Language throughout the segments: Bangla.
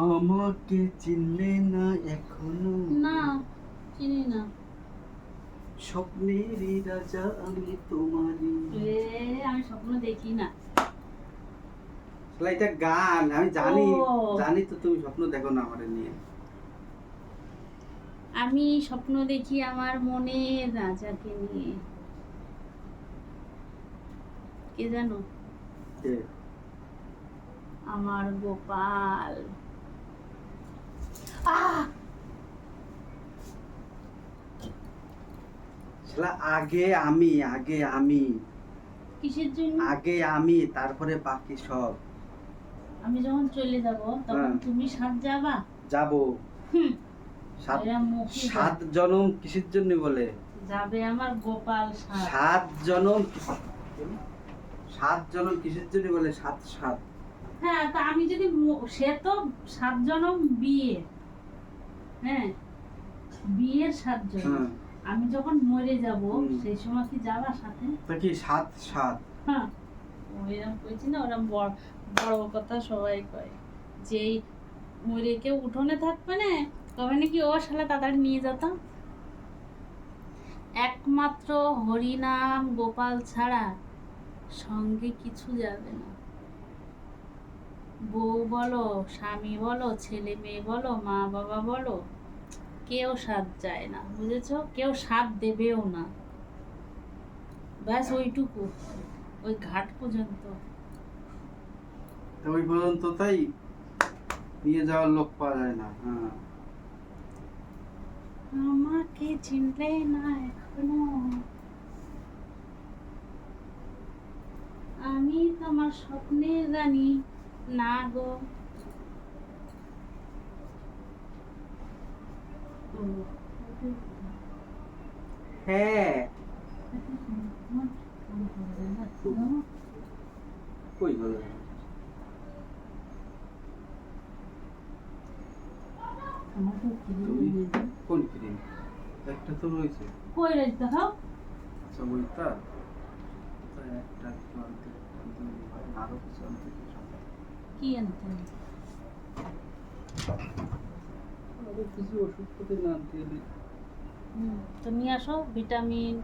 আমাকে চিনলে না এখনো? না, চিনি না। স্বপ্নেরই রাজা আমি তোমারই। আমি স্বপ্ন দেখি না। এটা গান আমি জানি। ও। জানি তো তুমি স্বপ্ন দেখো না আমারে নিয়ে। আমি স্বপ্ন দেখি আমার মনের রাজাকে নিয়ে। কে জানো? কে? আমার গোপাল। আহ! শালা আগে আমি কিসের জন্য? আগে আমি তারপরে বাকি সব। আমি যখন চলে যাব তখন তুমি সাথ যাবা? যাবো। হুম, সাত এরা মুখে সাত জনম কিসের জন্য বলে? যাবে আমার গোপাল সাথ। সাত জনম কিসের জন্য বলে? সাত। হ্যাঁ, তা আমি যদি সে তো 7 জনম বিয়ে, হ্যাঁ, বিয়ের 7 জনম। হ্যাঁ। আমি যখন মরে যাব সেই সময় কি যাবা সাথে? তা কি সাত? হ্যাঁ, ওইরকম কইছি না, ওরকম বড় কথা সবাই কয়, যেই মরে কেউ উঠোনে থাকবে না, কবে নাকি ও শালা তাড়াতাড়ি নিয়ে যেতাম। একমাত্র হরিনাম গোপাল ছাড়া সঙ্গে কিছু যাবে না। বউ বলো, স্বামী বলো, ছেলে মেয়ে বলো, মা বাবা বলো, কেউ সাথ যায় না, বুঝেছো? কেউ সাথ দেবেও না। ব্যাস ওইটুকু, ওই ঘাট পর্যন্ত। ওই পর্যন্ত তাই নিয়ে যাওয়ার লোক পাওয়া যায় না। হ্যাঁ। আমাকে চিনলে না এখনো? আমি তোমার স্বপ্নের রানী না গো। হ্যাঁ। কই হলো? কোন ক্রিম? একটা তো রয়েছে। কই রইতে দাও? আচ্ছা ওইটা একটা আরো কিছু আনতে কি আনতে? আরো কিছু ওষুধপাতি না আনতে গেলে। তো নিয়ে আসো, ভিটামিন,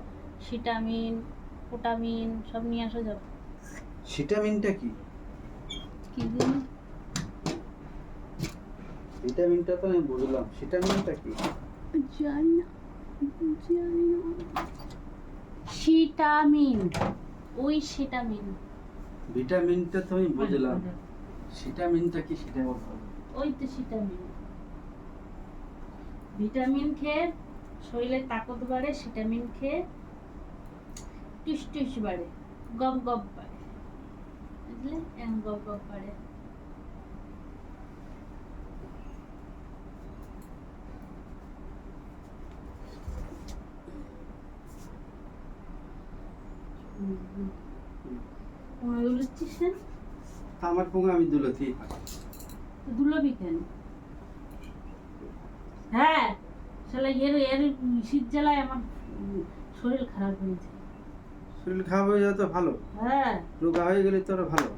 সিটামিন, পোটামিন সব নিয়ে আসো যাও। ভিটামিনটা কি? কি জিনিস? ভিটামিনটা তো আমি বুঝলাম, ভিটামিনটা কি? জানি না। সিটামিন, ওই সিটামিন। ভিটামিনটা তো আমি বুঝলাম, ভিটামিনটা কি সেটা বলতে হবে। ওই তো সিটামিন। ভিটামিন খেয়ে শরীরে তাকত বাড়ে, সিটামিন খেয়ে টুস টুস বাড়ে, গপ গপ বাড়ে, বুঝলে? গপ গপ বাড়ে। আমার পোঙা আমি দুলতি দুলবি কেন? হ্যাঁ, শালা এর শীত জ্বালায় আমার শরীর খারাপ হয়েছে। শরীর খারাপ হয়ে যাওয়া তো ভালো। হ্যাঁ, রোগা হয়ে গেলে তো আরো ভালো।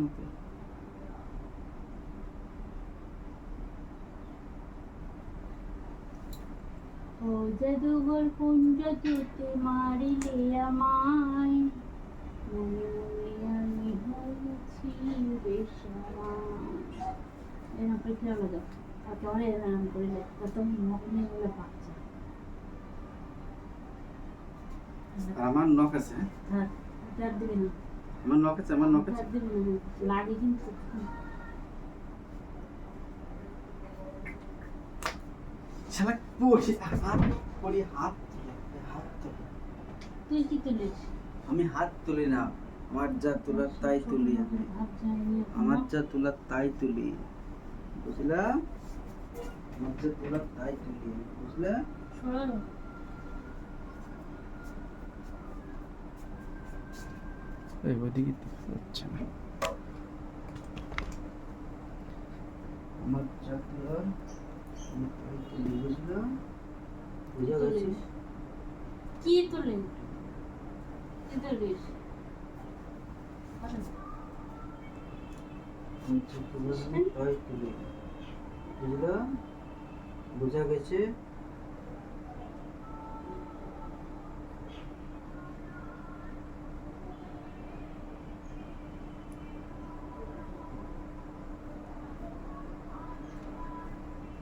মতো ও জাদুঘর কুঞ্জ যেতে মারিলে আমায়, মনে মনে আমি হয়েছি বেসামাল। এরকম করে কি হলো? তারপরে এরকম করিলে কত মুখ নিয়ে গেলে বাচ্চা। আমার নখ আছে। হ্যাঁ, চার দিবি না। আমার নখ আছে, আমার নখ আছে। চার দিবি না, লাগে কিন্তু। শালা বসে হাত পড়ি, হাত তুলে। তুই কি তুলিস? আমি হাত তুলি না, আমার যা তোলার তাই তুলি আমি। আমার যা তোলার তাই তুলি, বুঝলা? আমার যা তোলার তাই তুলি, বুঝলা? এই ওদিকে হচ্ছে না। আমার যা তোলার তাই তুলি, বুঝলা? বুঝা গেছে? কি তুলি? কি তুলিস? মাঝে তুলা আমি তাই তুলি, বুঝলা? বুঝা গেছে?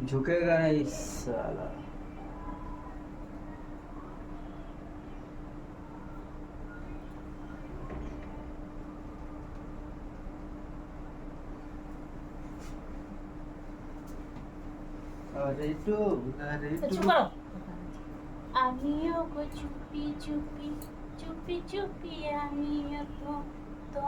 झुकेगा नहीं साला। अरे চুপ করো। আমিও গো চুপি চুপি চুপি চুপি আমিও তো